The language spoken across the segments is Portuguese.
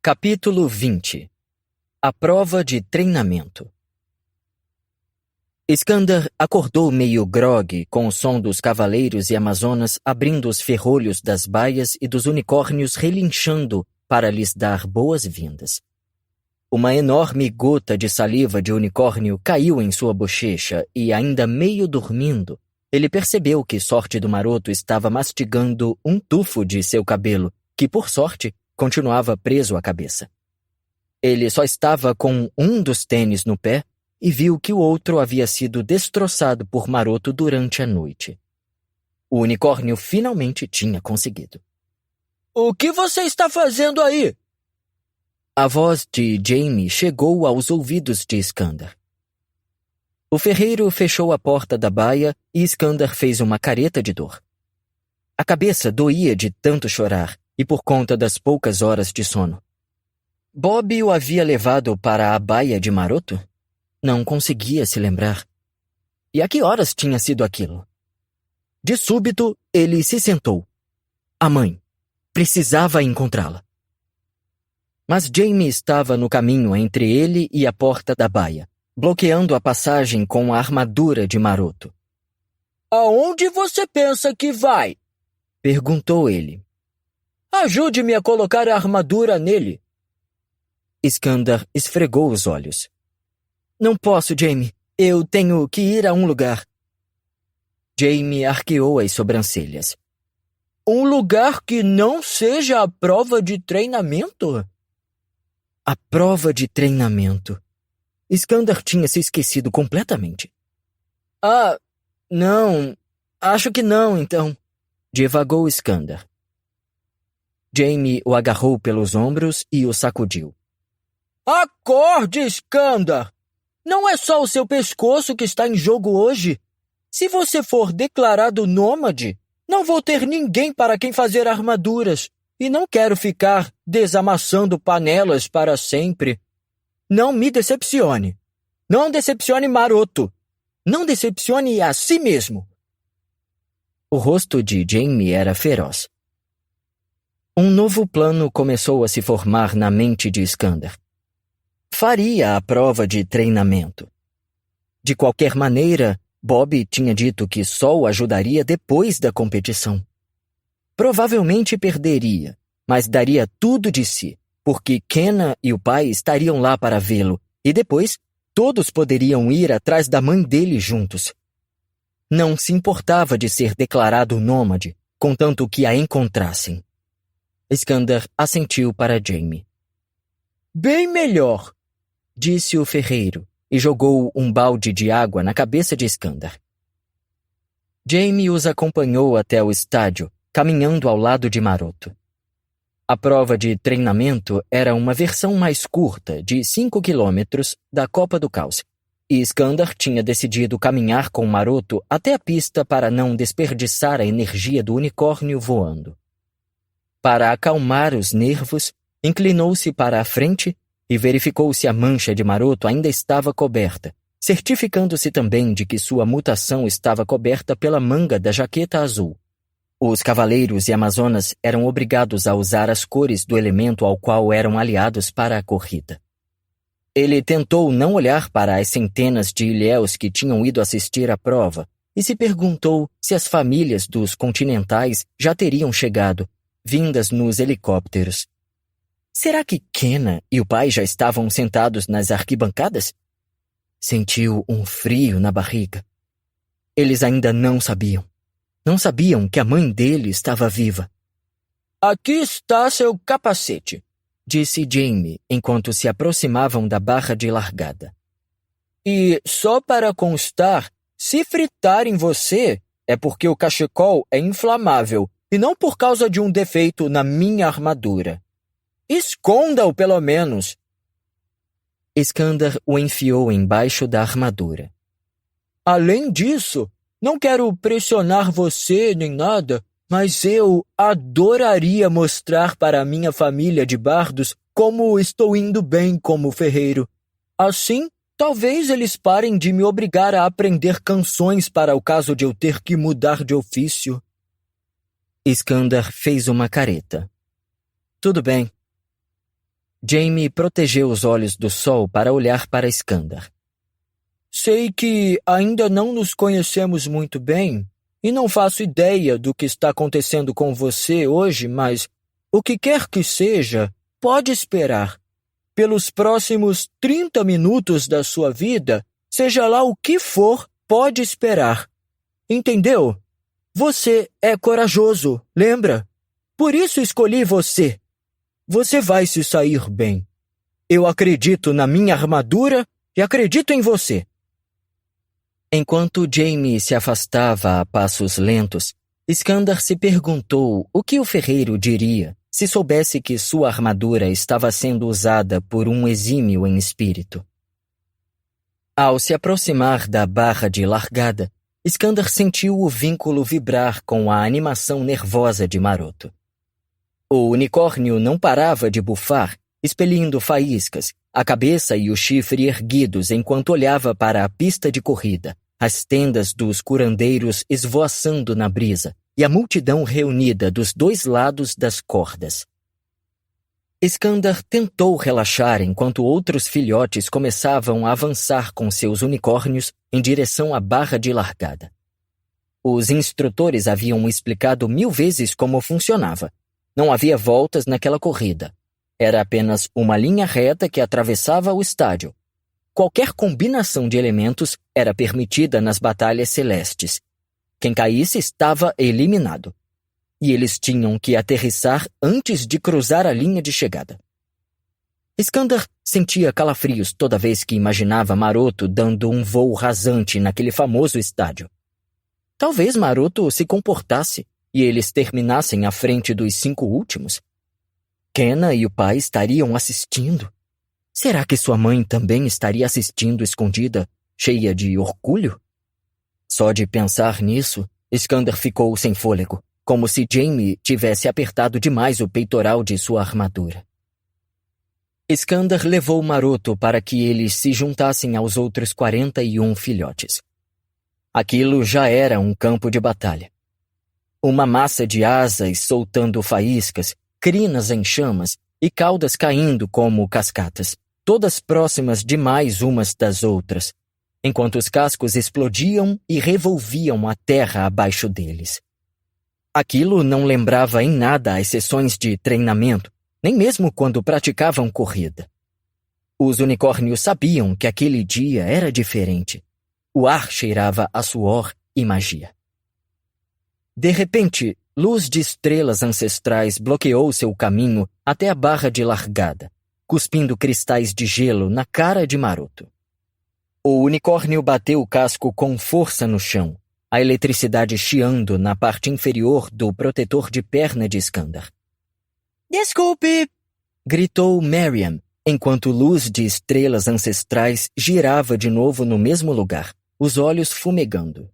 Capítulo 20. A prova de treinamento. Iskandar acordou meio grogue com o som dos cavaleiros e amazonas abrindo os ferrolhos das baias e dos unicórnios relinchando para lhes dar boas-vindas. Uma enorme gota de saliva de unicórnio caiu em sua bochecha e, ainda meio dormindo, ele percebeu que Sorte do Maroto estava mastigando um tufo de seu cabelo, que, por sorte, continuava preso à cabeça. Ele só estava com um dos tênis no pé e viu que o outro havia sido destroçado por Maroto durante a noite. O unicórnio finalmente tinha conseguido. O que você está fazendo aí? A voz de Jaime chegou aos ouvidos de Iskandar. O ferreiro fechou a porta da baia e Iskandar fez uma careta de dor. A cabeça doía de tanto chorar e por conta das poucas horas de sono. Bob o havia levado para a baia de Maroto? Não conseguia se lembrar. E a que horas tinha sido aquilo? De súbito, ele se sentou. A mãe. Precisava encontrá-la. Mas Jaime estava no caminho entre ele e a porta da baia, bloqueando a passagem com a armadura de Maroto. Aonde você pensa que vai? Perguntou ele. Ajude-me a colocar a armadura nele. Iskandar esfregou os olhos. Não posso, Jaime. Eu tenho que ir a um lugar. Jaime arqueou as sobrancelhas. Um lugar que não seja a prova de treinamento? A prova de treinamento. Iskandar tinha se esquecido completamente. Não. Acho que não, então. Divagou Iskandar. Jaime o agarrou pelos ombros e o sacudiu. Acorde, Iskandar! Não é só o seu pescoço que está em jogo hoje. Se você for declarado nômade, não vou ter ninguém para quem fazer armaduras e não quero ficar desamassando panelas para sempre. Não me decepcione. Não decepcione Maroto. Não decepcione a si mesmo. O rosto de Jaime era feroz. Um novo plano começou a se formar na mente de Iskandar. Faria a prova de treinamento. De qualquer maneira, Bob tinha dito que só o ajudaria depois da competição. Provavelmente perderia, mas daria tudo de si, porque Kenna e o pai estariam lá para vê-lo, e depois todos poderiam ir atrás da mãe dele juntos. Não se importava de ser declarado nômade, contanto que a encontrassem. Iskandar assentiu para Jaime. Bem melhor, disse o ferreiro, e jogou um balde de água na cabeça de Iskandar. Jaime os acompanhou até o estádio, caminhando ao lado de Maroto. A prova de treinamento era uma versão mais curta, de 5 quilômetros, da Copa do Caos, e Iskandar tinha decidido caminhar com Maroto até a pista para não desperdiçar a energia do unicórnio voando. Para acalmar os nervos, inclinou-se para a frente e verificou se a mancha de Maroto ainda estava coberta, certificando-se também de que sua mutação estava coberta pela manga da jaqueta azul. Os cavaleiros e amazonas eram obrigados a usar as cores do elemento ao qual eram aliados para a corrida. Ele tentou não olhar para as centenas de ilhéus que tinham ido assistir à prova e se perguntou se as famílias dos continentais já teriam chegado, vindas nos helicópteros. Será que Kenna e o pai já estavam sentados nas arquibancadas? Sentiu um frio na barriga. Eles ainda não sabiam. Não sabiam que a mãe dele estava viva. Aqui está seu capacete, disse Jaime enquanto se aproximavam da barra de largada. E, só para constar, se fritarem você, é porque o cachecol é inflamável e não por causa de um defeito na minha armadura. Esconda-o, pelo menos. Iskandar o enfiou embaixo da armadura. Além disso, não quero pressionar você nem nada, mas eu adoraria mostrar para a minha família de bardos como estou indo bem como ferreiro. Assim, talvez eles parem de me obrigar a aprender canções para o caso de eu ter que mudar de ofício. Iskandar fez uma careta. Tudo bem. Jaime protegeu os olhos do sol para olhar para Skandar. Sei que ainda não nos conhecemos muito bem e não faço ideia do que está acontecendo com você hoje, mas o que quer que seja, pode esperar. Pelos próximos 30 minutos da sua vida, seja lá o que for, pode esperar. Entendeu? Você é corajoso, lembra? Por isso escolhi você. Você vai se sair bem. Eu acredito na minha armadura e acredito em você. Enquanto Jaime se afastava a passos lentos, Skandar se perguntou o que o ferreiro diria se soubesse que sua armadura estava sendo usada por um exímio em espírito. Ao se aproximar da barra de largada, Skandar sentiu o vínculo vibrar com a animação nervosa de Maroto. O unicórnio não parava de bufar, expelindo faíscas, a cabeça e o chifre erguidos enquanto olhava para a pista de corrida, as tendas dos curandeiros esvoaçando na brisa e a multidão reunida dos dois lados das cordas. Skandar tentou relaxar enquanto outros filhotes começavam a avançar com seus unicórnios em direção à barra de largada. Os instrutores haviam explicado 1000 vezes como funcionava. Não havia voltas naquela corrida. Era apenas uma linha reta que atravessava o estádio. Qualquer combinação de elementos era permitida nas batalhas celestes. Quem caísse estava eliminado. E eles tinham que aterrissar antes de cruzar a linha de chegada. Skandar sentia calafrios toda vez que imaginava Maroto dando um voo rasante naquele famoso estádio. Talvez Maroto se comportasse e eles terminassem à frente dos 5 últimos. Kenna e o pai estariam assistindo. Será que sua mãe também estaria assistindo escondida, cheia de orgulho? Só de pensar nisso, Skandar ficou sem fôlego, como se Jaime tivesse apertado demais o peitoral de sua armadura. Skandar levou Maroto para que eles se juntassem aos outros 41 filhotes. Aquilo já era um campo de batalha. Uma massa de asas soltando faíscas, crinas em chamas e caudas caindo como cascatas, todas próximas demais umas das outras, enquanto os cascos explodiam e revolviam a terra abaixo deles. Aquilo não lembrava em nada as sessões de treinamento, nem mesmo quando praticavam corrida. Os unicórnios sabiam que aquele dia era diferente. O ar cheirava a suor e magia. De repente, luz de estrelas ancestrais bloqueou seu caminho até a barra de largada, cuspindo cristais de gelo na cara de Maroto. O unicórnio bateu o casco com força no chão, a eletricidade chiando na parte inferior do protetor de perna de Skandar. Desculpe! Gritou Miriam, enquanto luz de estrelas ancestrais girava de novo no mesmo lugar, os olhos fumegando.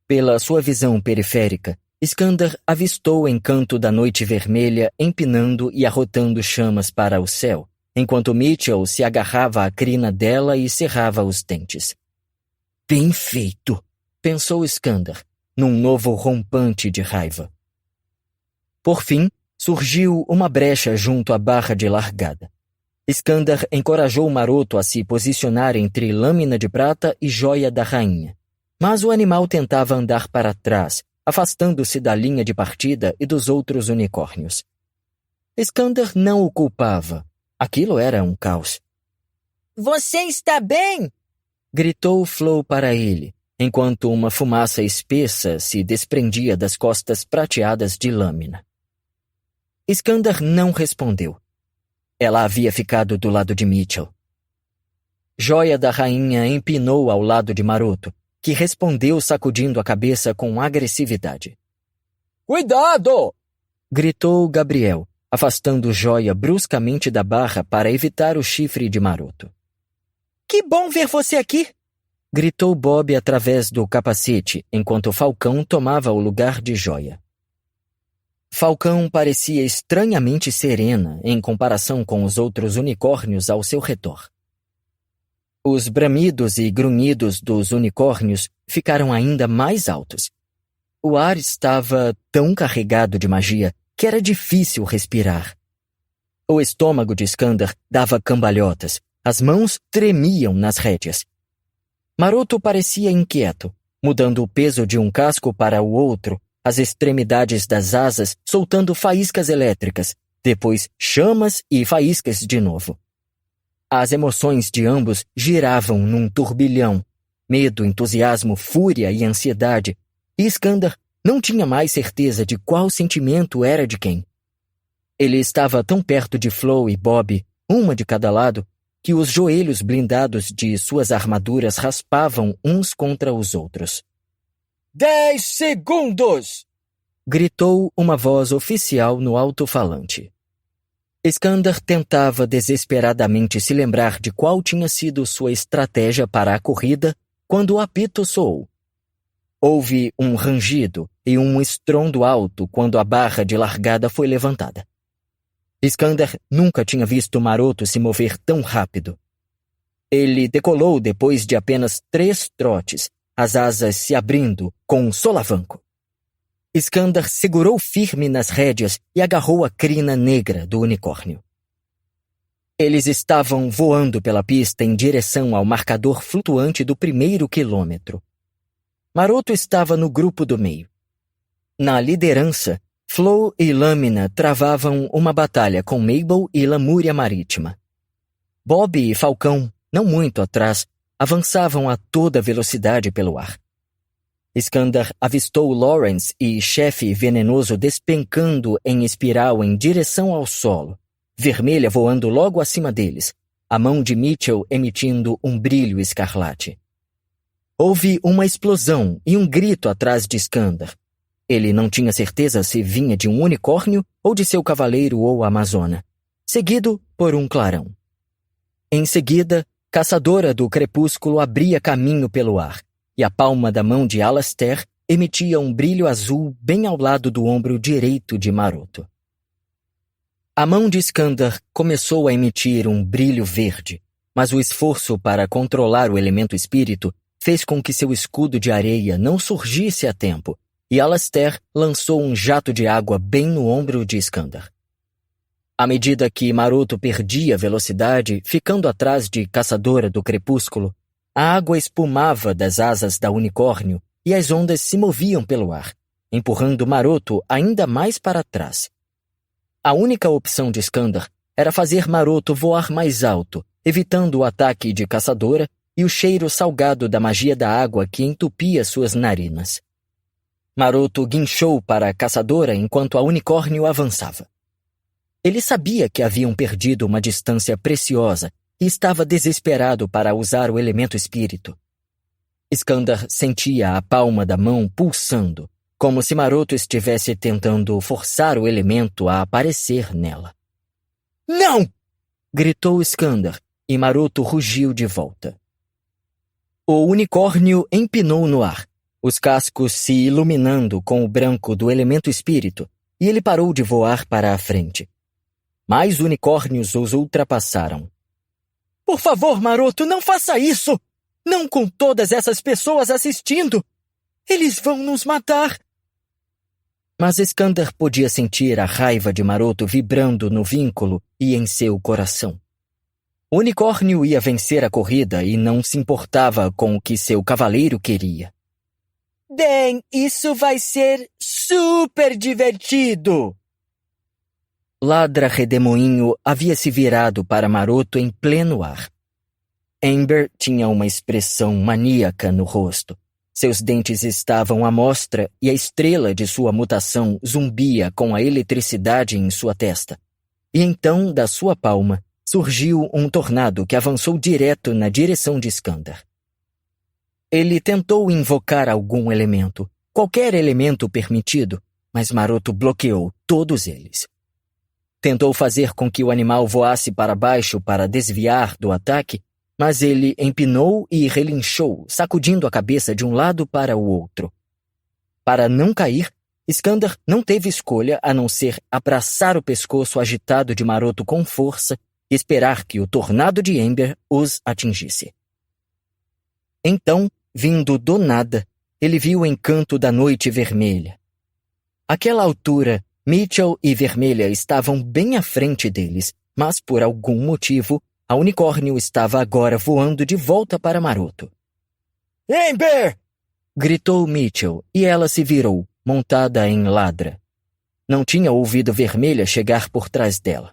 Pela sua visão periférica, Skandar avistou o encanto da noite vermelha empinando e arrotando chamas para o céu, enquanto Mitchell se agarrava à crina dela e cerrava os dentes. Bem feito, pensou Skandar, num novo rompante de raiva. Por fim, surgiu uma brecha junto à barra de largada. Skandar encorajou Maroto a se posicionar entre lâmina de prata e joia da rainha. Mas o animal tentava andar para trás, afastando-se da linha de partida e dos outros unicórnios. Skandar não o culpava. Aquilo era um caos. Você está bem? Gritou Flo para ele, enquanto uma fumaça espessa se desprendia das costas prateadas de lâmina. Skandar não respondeu. Ela havia ficado do lado de Mitchell. Joia da rainha empinou ao lado de Maroto, que respondeu sacudindo a cabeça com agressividade. Cuidado! Gritou Gabriel, afastando Joia bruscamente da barra para evitar o chifre de Maroto. Que bom ver você aqui! Gritou Bob através do capacete, enquanto Falcão tomava o lugar de Joia. Falcão parecia estranhamente serena em comparação com os outros unicórnios ao seu redor. Os bramidos e grunhidos dos unicórnios ficaram ainda mais altos. O ar estava tão carregado de magia que era difícil respirar. O estômago de Skandar dava cambalhotas, as mãos tremiam nas rédeas. Maroto parecia inquieto, mudando o peso de um casco para o outro, as extremidades das asas soltando faíscas elétricas, depois chamas e faíscas de novo. As emoções de ambos giravam num turbilhão, medo, entusiasmo, fúria e ansiedade, e Skandar não tinha mais certeza de qual sentimento era de quem. Ele estava tão perto de Flo e Bob, uma de cada lado, que os joelhos blindados de suas armaduras raspavam uns contra os outros. 10 segundos! Gritou uma voz oficial no alto-falante. Skandar tentava desesperadamente se lembrar de qual tinha sido sua estratégia para a corrida quando o apito soou. Houve um rangido e um estrondo alto quando a barra de largada foi levantada. Skandar nunca tinha visto Maroto se mover tão rápido. Ele decolou depois de apenas 3 trotes, as asas se abrindo com um solavanco. Skandar segurou firme nas rédeas e agarrou a crina negra do unicórnio. Eles estavam voando pela pista em direção ao marcador flutuante do 1º quilômetro. Maroto estava no grupo do meio. Na liderança, Flo e Lâmina travavam uma batalha com Mabel e Lamúria Marítima. Bob e Falcão, não muito atrás, avançavam a toda velocidade pelo ar. Skandar avistou Lawrence e Chefe Venenoso despencando em espiral em direção ao solo, Vermelha voando logo acima deles, a mão de Mitchell emitindo um brilho escarlate. Houve uma explosão e um grito atrás de Skandar. Ele não tinha certeza se vinha de um unicórnio ou de seu cavaleiro ou amazona, seguido por um clarão. Em seguida, Caçadora do Crepúsculo abria caminho pelo ar, e a palma da mão de Alastair emitia um brilho azul bem ao lado do ombro direito de Maroto. A mão de Skandar começou a emitir um brilho verde, mas o esforço para controlar o elemento espírito fez com que seu escudo de areia não surgisse a tempo, e Alastair lançou um jato de água bem no ombro de Skandar. À medida que Maroto perdia velocidade, ficando atrás de Caçadora do Crepúsculo, a água espumava das asas da unicórnio e as ondas se moviam pelo ar, empurrando Maroto ainda mais para trás. A única opção de Skandar era fazer Maroto voar mais alto, evitando o ataque de Caçadora e o cheiro salgado da magia da água que entupia suas narinas. Maroto guinchou para a Caçadora enquanto a unicórnio avançava. Ele sabia que haviam perdido uma distância preciosa e estava desesperado para usar o elemento espírito. Skandar sentia a palma da mão pulsando, como se Maroto estivesse tentando forçar o elemento a aparecer nela. Não! Gritou Skandar, e Maroto rugiu de volta. O unicórnio empinou no ar, os cascos se iluminando com o branco do elemento espírito, e ele parou de voar para a frente. Mais unicórnios os ultrapassaram. Por favor, Maroto, não faça isso! Não com todas essas pessoas assistindo! Eles vão nos matar! Mas Skandar podia sentir a raiva de Maroto vibrando no vínculo e em seu coração. O unicórnio ia vencer a corrida e não se importava com o que seu cavaleiro queria. Bem, isso vai ser super divertido! Ladra Redemoinho havia se virado para Maroto em pleno ar. Amber tinha uma expressão maníaca no rosto. Seus dentes estavam à mostra e a estrela de sua mutação zumbia com a eletricidade em sua testa. E então, da sua palma, surgiu um tornado que avançou direto na direção de Skandar. Ele tentou invocar algum elemento, qualquer elemento permitido, mas Maroto bloqueou todos eles. Tentou fazer com que o animal voasse para baixo para desviar do ataque, mas ele empinou e relinchou, sacudindo a cabeça de um lado para o outro. Para não cair, Skandar não teve escolha a não ser abraçar o pescoço agitado de Maroto com força e esperar que o tornado de Amber os atingisse. Então, vindo do nada, ele viu o encanto da noite vermelha. Àquela altura, Mitchell e Vermelha estavam bem à frente deles, mas por algum motivo, a unicórnio estava agora voando de volta para Maroto. Amber! Gritou Mitchell e ela se virou, montada em Ladra. Não tinha ouvido Vermelha chegar por trás dela.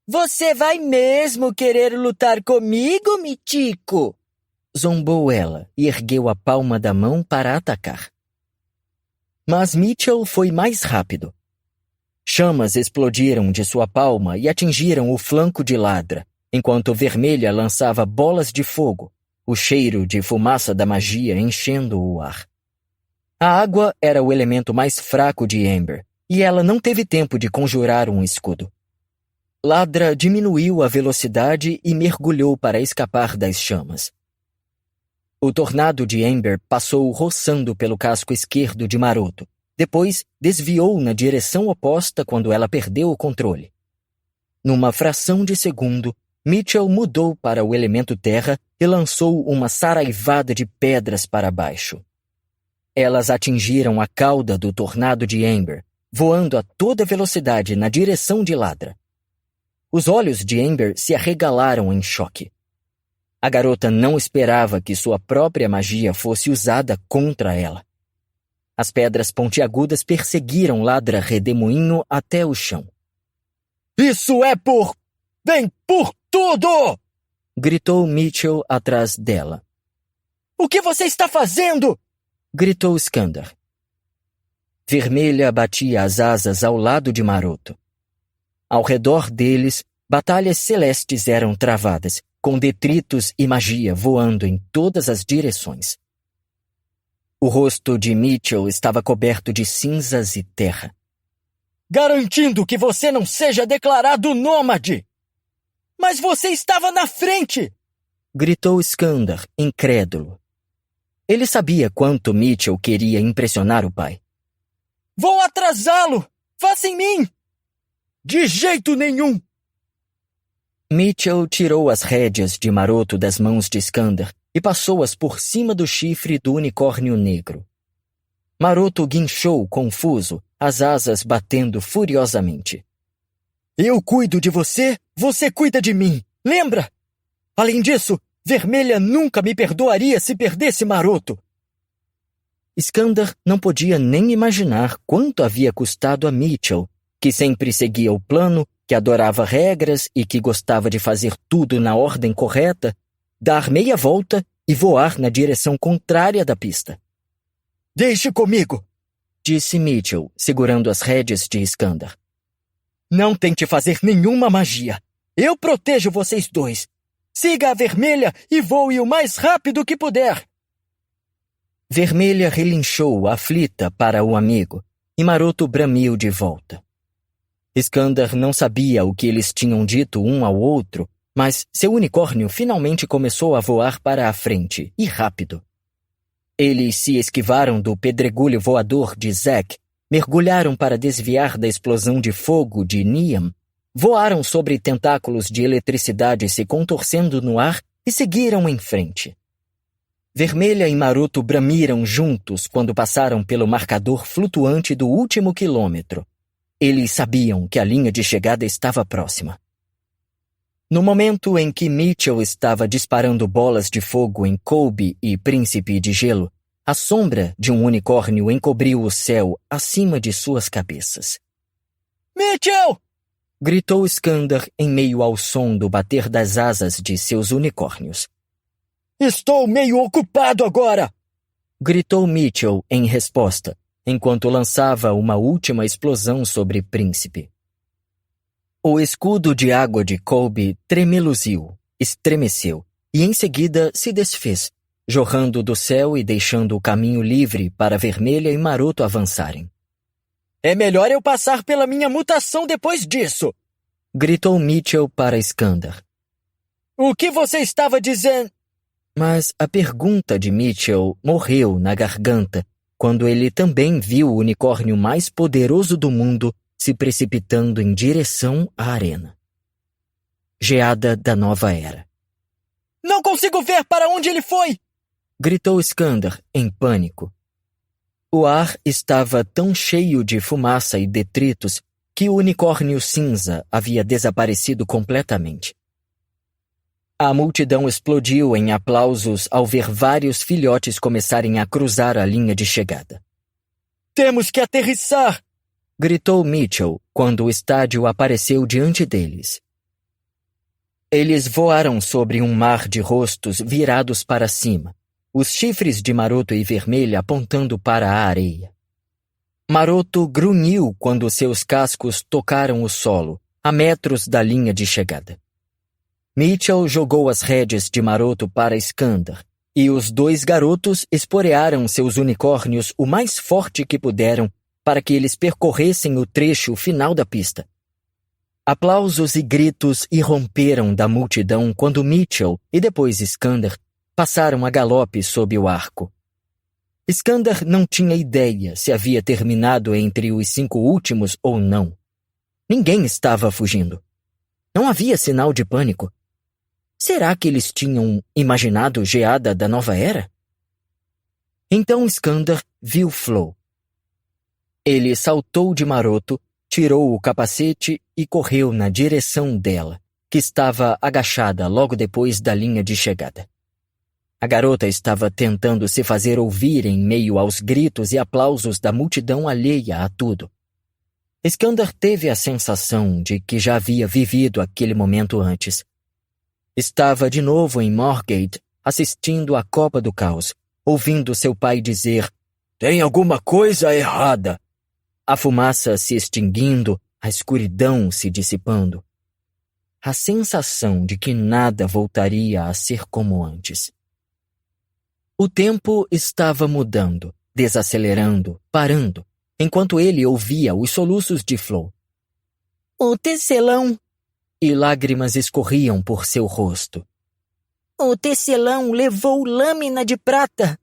Você vai mesmo querer lutar comigo, Mitico? Zombou ela e ergueu a palma da mão para atacar. Mas Mitchell foi mais rápido. Chamas explodiram de sua palma e atingiram o flanco de Ladra, enquanto Vermelha lançava bolas de fogo, o cheiro de fumaça da magia enchendo o ar. A água era o elemento mais fraco de Amber, e ela não teve tempo de conjurar um escudo. Ladra diminuiu a velocidade e mergulhou para escapar das chamas. O tornado de Amber passou roçando pelo casco esquerdo de Maroto. Depois, desviou na direção oposta quando ela perdeu o controle. Numa fração de segundo, Mitchell mudou para o elemento terra e lançou uma saraivada de pedras para baixo. Elas atingiram a cauda do tornado de Amber, voando a toda velocidade na direção de Ladra. Os olhos de Amber se arregalaram em choque. A garota não esperava que sua própria magia fosse usada contra ela. As pedras pontiagudas perseguiram Ladra redemoinho até o chão. Isso é por... Vem por tudo! Gritou Mitchell atrás dela. O que você está fazendo? Gritou Skandar. Vermelha batia as asas ao lado de Maroto. Ao redor deles, batalhas celestes eram travadas, com detritos e magia voando em todas as direções. O rosto de Mitchell estava coberto de cinzas e terra. Garantindo que você não seja declarado nômade! Mas você estava na frente! Gritou Skandar, incrédulo. Ele sabia quanto Mitchell queria impressionar o pai. Vou atrasá-lo! Faça em mim! De jeito nenhum! Mitchell tirou as rédeas de Maroto das mãos de Skandar e passou-as por cima do chifre do unicórnio negro. Maroto guinchou, confuso, as asas batendo furiosamente. Eu cuido de você, você cuida de mim, lembra? Além disso, Vermelha nunca me perdoaria se perdesse Maroto. Skandar não podia nem imaginar quanto havia custado a Mitchell, que sempre seguia o plano, que adorava regras e que gostava de fazer tudo na ordem correta, dar meia volta e voar na direção contrária da pista. Deixe comigo, disse Mitchell, segurando as rédeas de Skandar. Não tente fazer nenhuma magia. Eu protejo vocês dois. Siga a Vermelha e voe o mais rápido que puder. Vermelha relinchou, aflita, para o amigo, e Maroto bramiu de volta. Skandar não sabia o que eles tinham dito um ao outro, mas seu unicórnio finalmente começou a voar para a frente, e rápido. Eles se esquivaram do pedregulho voador de Zack, mergulharam para desviar da explosão de fogo de Niam, voaram sobre tentáculos de eletricidade se contorcendo no ar e seguiram em frente. Vermelha e Maroto bramiram juntos quando passaram pelo marcador flutuante do último quilômetro. Eles sabiam que a linha de chegada estava próxima. No momento em que Mitchell estava disparando bolas de fogo em Colby e Príncipe de Gelo, a sombra de um unicórnio encobriu o céu acima de suas cabeças. Mitchell! Gritou Skandar em meio ao som do bater das asas de seus unicórnios. Estou meio ocupado agora! Gritou Mitchell em resposta, enquanto lançava uma última explosão sobre Príncipe. O escudo de água de Colby tremeluziu, estremeceu, e em seguida se desfez, jorrando do céu e deixando o caminho livre para Vermelha e Maroto avançarem. É melhor eu passar pela minha mutação depois disso! Gritou Mitchell para Skandar. O que você estava dizendo? Mas a pergunta de Mitchell morreu na garganta quando ele também viu o unicórnio mais poderoso do mundo se precipitando em direção à arena. Geada da Nova Era. Não consigo ver para onde ele foi! Gritou Skandar, em pânico. O ar estava tão cheio de fumaça e detritos que o unicórnio cinza havia desaparecido completamente. A multidão explodiu em aplausos ao ver vários filhotes começarem a cruzar a linha de chegada. Temos que aterrissar! Gritou Mitchell quando o estádio apareceu diante deles. Eles voaram sobre um mar de rostos virados para cima, os chifres de Maroto e Vermelha apontando para a areia. Maroto grunhiu quando seus cascos tocaram o solo, a metros da linha de chegada. Mitchell jogou as rédeas de Maroto para Skandar, e os dois garotos esporearam seus unicórnios o mais forte que puderam para que eles percorressem o trecho final da pista. Aplausos e gritos irromperam da multidão quando Mitchell e depois Skandar passaram a galope sob o arco. Skandar não tinha ideia se havia terminado entre os 5 últimos ou não. Ninguém estava fugindo. Não havia sinal de pânico. Será que eles tinham imaginado geada da nova era? Então Skandar viu Flo. Ele saltou de Maroto, tirou o capacete e correu na direção dela, que estava agachada logo depois da linha de chegada. A garota estava tentando se fazer ouvir em meio aos gritos e aplausos da multidão alheia a tudo. Skandar teve a sensação de que já havia vivido aquele momento antes. Estava de novo em Moorgate, assistindo à Copa do Caos, ouvindo seu pai dizer: "Tem alguma coisa errada!" A fumaça se extinguindo, a escuridão se dissipando. A sensação de que nada voltaria a ser como antes. O tempo estava mudando, desacelerando, parando, enquanto ele ouvia os soluços de Flo. "O tecelão!" E lágrimas escorriam por seu rosto. "O tecelão levou lâmina de prata!"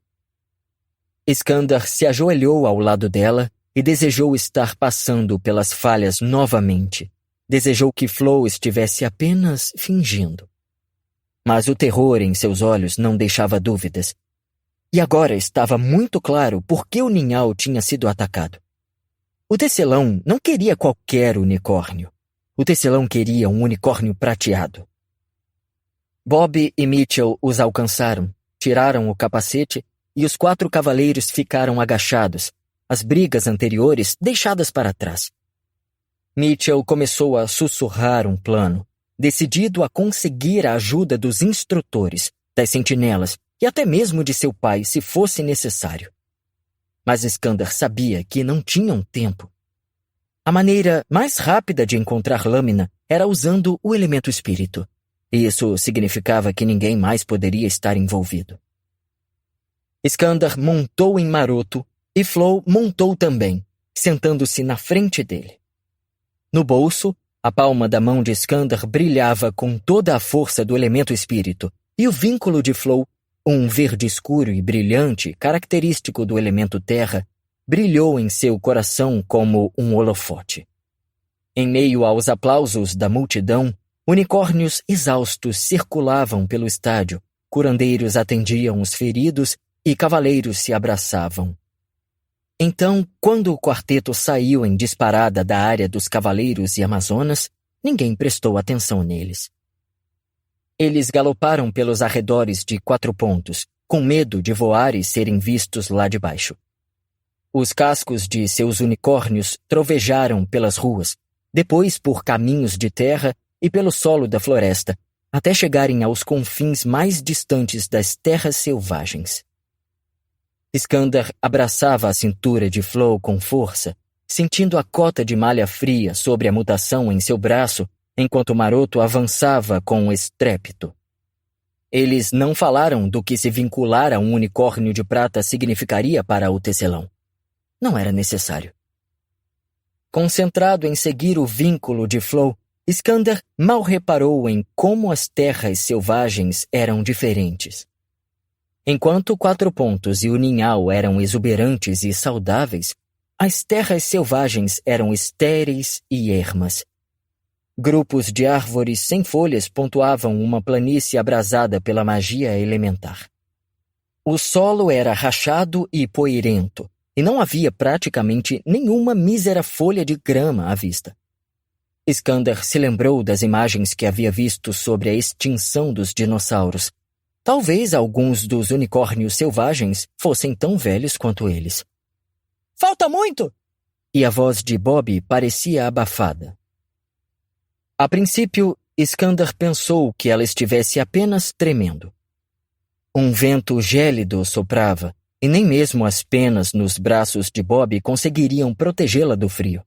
Skandar se ajoelhou ao lado dela e desejou estar passando pelas falhas novamente. Desejou que Flo estivesse apenas fingindo. Mas o terror em seus olhos não deixava dúvidas. E agora estava muito claro por que o ninhal tinha sido atacado. O tecelão não queria qualquer unicórnio. O tecelão queria um unicórnio prateado. Bob e Mitchell os alcançaram, tiraram o capacete e os 4 cavaleiros ficaram agachados, as brigas anteriores deixadas para trás. Mitchell começou a sussurrar um plano, decidido a conseguir a ajuda dos instrutores, das sentinelas e até mesmo de seu pai, se fosse necessário. Mas Skandar sabia que não tinham tempo. A maneira mais rápida de encontrar lâmina era usando o elemento espírito. E isso significava que ninguém mais poderia estar envolvido. Skandar montou em Maroto e Flo montou também, sentando-se na frente dele. No bolso, a palma da mão de Skandar brilhava com toda a força do elemento espírito e o vínculo de Flo, um verde escuro e brilhante característico do elemento terra, brilhou em seu coração como um holofote. Em meio aos aplausos da multidão, unicórnios exaustos circulavam pelo estádio, curandeiros atendiam os feridos e cavaleiros se abraçavam. Então, quando o quarteto saiu em disparada da área dos cavaleiros e amazonas, ninguém prestou atenção neles. Eles galoparam pelos arredores de 4 pontos, com medo de voar e serem vistos lá de baixo. Os cascos de seus unicórnios trovejaram pelas ruas, depois por caminhos de terra e pelo solo da floresta, até chegarem aos confins mais distantes das terras selvagens. Skandar abraçava a cintura de Flo com força, sentindo a cota de malha fria sobre a mutação em seu braço, enquanto Maroto avançava com estrépito. Eles não falaram do que se vincular a um unicórnio de prata significaria para o tecelão. Não era necessário. Concentrado em seguir o vínculo de Flo, Skandar mal reparou em como as terras selvagens eram diferentes. Enquanto 4 pontos e o ninhal eram exuberantes e saudáveis, as terras selvagens eram estéreis e ermas. Grupos de árvores sem folhas pontuavam uma planície abrasada pela magia elementar. O solo era rachado e poeirento, e não havia praticamente nenhuma mísera folha de grama à vista. Iskander se lembrou das imagens que havia visto sobre a extinção dos dinossauros. Talvez alguns dos unicórnios selvagens fossem tão velhos quanto eles. Falta muito! E a voz de Bob parecia abafada. A princípio, Iskander pensou que ela estivesse apenas tremendo. Um vento gélido soprava, e nem mesmo as penas nos braços de Bob conseguiriam protegê-la do frio.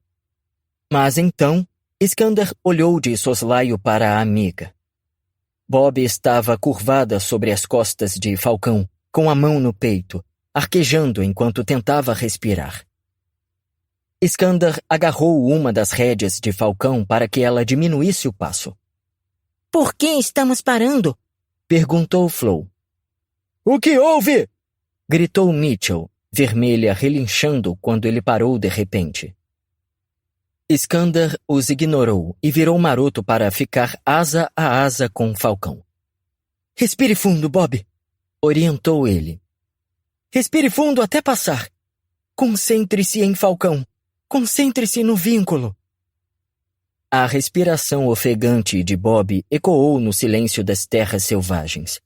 Mas então, Iskander olhou de soslaio para a amiga. Bob estava curvada sobre as costas de Falcão, com a mão no peito, arquejando enquanto tentava respirar. Iskander agarrou uma das rédeas de Falcão para que ela diminuísse o passo. Por que estamos parando? Perguntou Flo. O que houve? Gritou Mitchell, vermelha relinchando quando ele parou de repente. Iskander os ignorou e virou Maroto para ficar asa a asa com Falcão. Respire fundo, Bob, orientou ele. Respire fundo até passar. Concentre-se em Falcão. Concentre-se no vínculo. A respiração ofegante de Bob ecoou no silêncio das terras selvagens.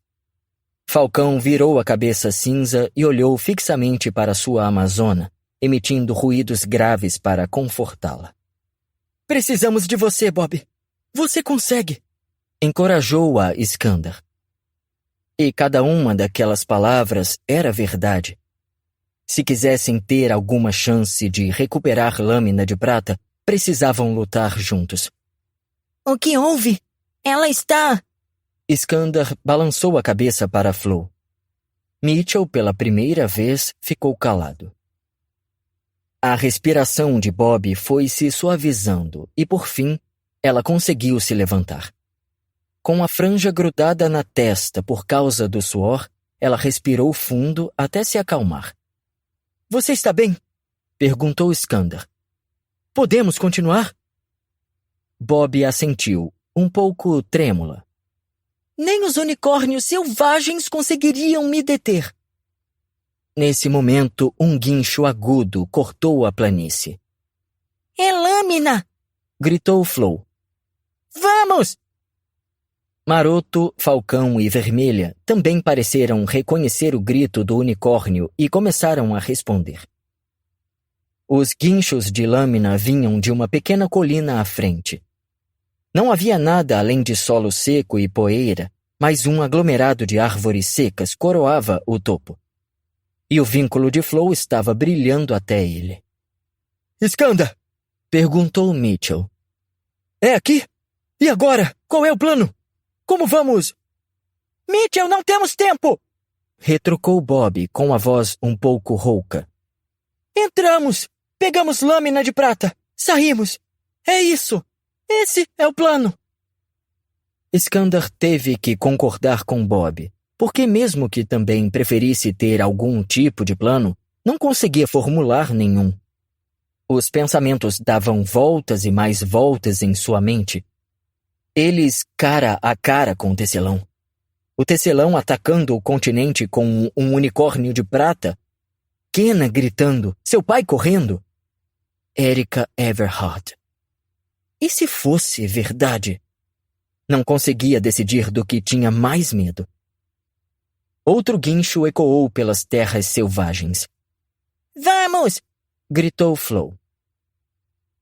Falcão virou a cabeça cinza e olhou fixamente para sua amazona, emitindo ruídos graves para confortá-la. Precisamos de você, Bob. Você consegue. Encorajou-a Iskander. E cada uma daquelas palavras era verdade. Se quisessem ter alguma chance de recuperar Lâmina de Prata, precisavam lutar juntos. O que houve? Ela está... Iskander balançou a cabeça para Flo. Mitchell, pela primeira vez, ficou calado. A respiração de Bob foi se suavizando e, por fim, ela conseguiu se levantar. Com a franja grudada na testa por causa do suor, ela respirou fundo até se acalmar. Você está bem? Perguntou Iskander. Podemos continuar? Bob assentiu, um pouco trêmula. Nem os unicórnios selvagens conseguiriam me deter. Nesse momento, um guincho agudo cortou a planície. É Lâmina! Gritou Flo. Vamos! Maroto, Falcão e Vermelha também pareceram reconhecer o grito do unicórnio e começaram a responder. Os guinchos de lâmina vinham de uma pequena colina à frente. Não havia nada além de solo seco e poeira, mas um aglomerado de árvores secas coroava o topo. E o vínculo de Flo estava brilhando até ele. Iskander! Perguntou Mitchell. É aqui? E agora? Qual é o plano? Como vamos? Mitchell, não temos tempo! Retrucou Bob com a voz um pouco rouca. Entramos! Pegamos Lâmina de Prata! Saímos! É isso! Esse é o plano! Iskander teve que concordar com Bob, porque mesmo que também preferisse ter algum tipo de plano, não conseguia formular nenhum. Os pensamentos davam voltas e mais voltas em sua mente. Eles cara a cara com o tecelão. O tecelão atacando o continente com um unicórnio de prata. Kenna gritando, seu pai correndo. Erika Everhart. E se fosse verdade? Não conseguia decidir do que tinha mais medo. Outro guincho ecoou pelas terras selvagens. Vamos! Gritou Flo.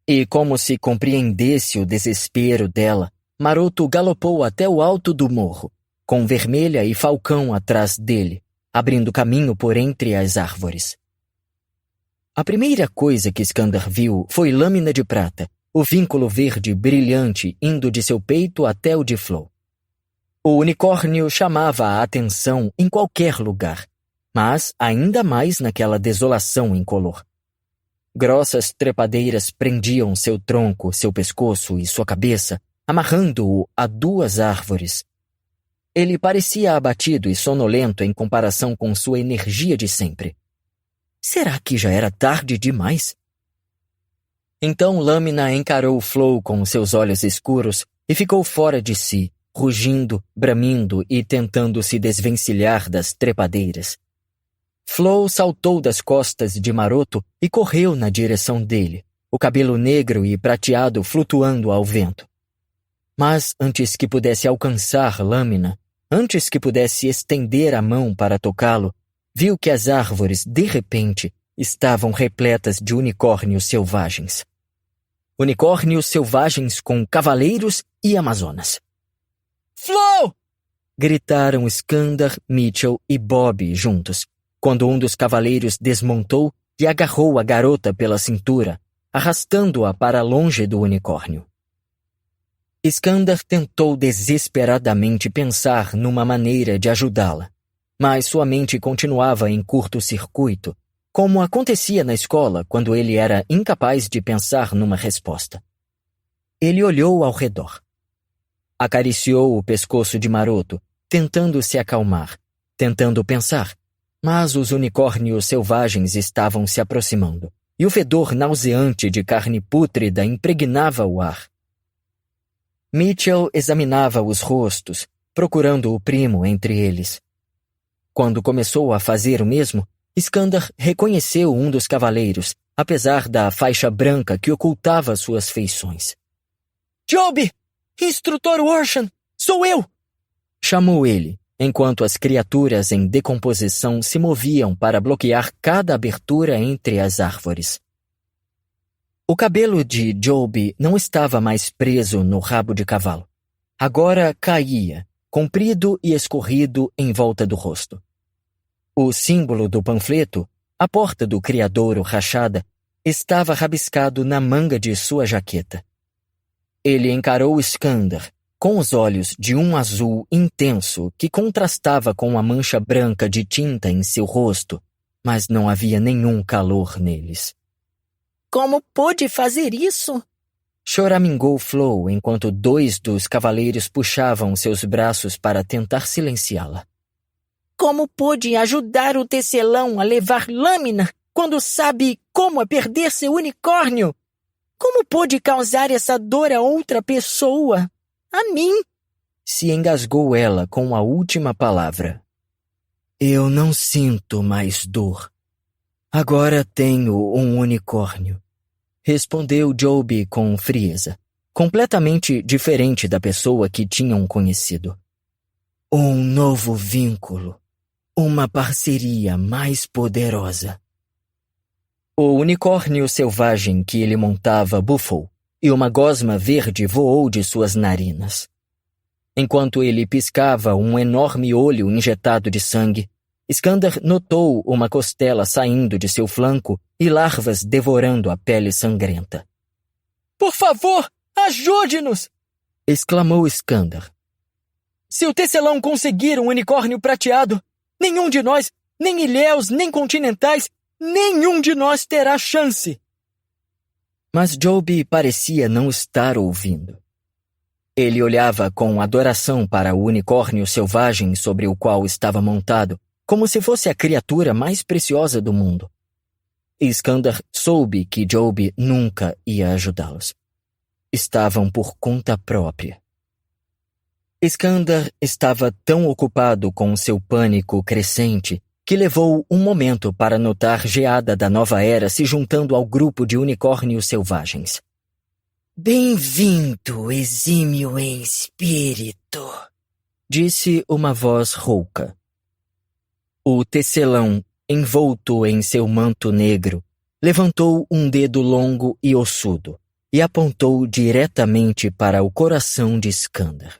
E como se compreendesse o desespero dela, Maroto galopou até o alto do morro, com Vermelha e Falcão atrás dele, abrindo caminho por entre as árvores. A primeira coisa que Iskander viu foi Lâmina de Prata, o vínculo verde brilhante indo de seu peito até o de Flo. O unicórnio chamava a atenção em qualquer lugar, mas ainda mais naquela desolação incolor. Grossas trepadeiras prendiam seu tronco, seu pescoço e sua cabeça, amarrando-o a duas árvores. Ele parecia abatido e sonolento em comparação com sua energia de sempre. Será que já era tarde demais? Então Lâmina encarou Flo com seus olhos escuros e ficou fora de si, rugindo, bramindo e tentando se desvencilhar das trepadeiras. Flo saltou das costas de Maroto e correu na direção dele, o cabelo negro e prateado flutuando ao vento. Mas antes que pudesse alcançar Lâmina, antes que pudesse estender a mão para tocá-lo, viu que as árvores, de repente, estavam repletas de unicórnios selvagens. Unicórnios selvagens com cavaleiros e amazonas. Flo! Gritaram Skandar, Mitchell e Bob juntos, quando um dos cavaleiros desmontou e agarrou a garota pela cintura, arrastando-a para longe do unicórnio. Skandar tentou desesperadamente pensar numa maneira de ajudá-la, mas sua mente continuava em curto-circuito, como acontecia na escola quando ele era incapaz de pensar numa resposta. Ele olhou ao redor. Acariciou o pescoço de Maroto, tentando se acalmar, tentando pensar, mas os unicórnios selvagens estavam se aproximando, e o fedor nauseante de carne pútrida impregnava o ar. Mitchell examinava os rostos, procurando o primo entre eles. Quando começou a fazer o mesmo, Skandar reconheceu um dos cavaleiros, apesar da faixa branca que ocultava suas feições. Joby! Instrutor Warshan! Sou eu! Chamou ele, enquanto as criaturas em decomposição se moviam para bloquear cada abertura entre as árvores. O cabelo de Joby não estava mais preso no rabo de cavalo. Agora caía, comprido e escorrido em volta do rosto. O símbolo do panfleto, a porta do criadouro rachada, estava rabiscado na manga de sua jaqueta. Ele encarou Skandar, com os olhos de um azul intenso que contrastava com a mancha branca de tinta em seu rosto, mas não havia nenhum calor neles. Como pôde fazer isso? Choramingou Flo enquanto 2 dos cavaleiros puxavam seus braços para tentar silenciá-la. Como pôde ajudar o tecelão a levar Lâmina quando sabe como é perder seu unicórnio? Como pôde causar essa dor a outra pessoa? A mim? Se engasgou ela com a última palavra. Eu não sinto mais dor. Agora tenho um unicórnio. Respondeu Joby com frieza, completamente diferente da pessoa que tinham conhecido. Um novo vínculo. Uma parceria mais poderosa. O unicórnio selvagem que ele montava bufou, e uma gosma verde voou de suas narinas. Enquanto ele piscava um enorme olho injetado de sangue, Skandar notou uma costela saindo de seu flanco e larvas devorando a pele sangrenta. Por favor, ajude-nos! Exclamou Skandar. Se o tecelão conseguir um unicórnio prateado, nenhum de nós, nem ilhéus, nem continentais, nenhum de nós terá chance. Mas Joby parecia não estar ouvindo. Ele olhava com adoração para o unicórnio selvagem sobre o qual estava montado, como se fosse a criatura mais preciosa do mundo. Skandar soube que Joby nunca ia ajudá-los. Estavam por conta própria. Skandar estava tão ocupado com seu pânico crescente que levou um momento para notar Geada da Nova Era se juntando ao grupo de unicórnios selvagens. Bem-vindo, exímio em espírito, disse uma voz rouca. O tecelão, envolto em seu manto negro, levantou um dedo longo e ossudo e apontou diretamente para o coração de Skandar.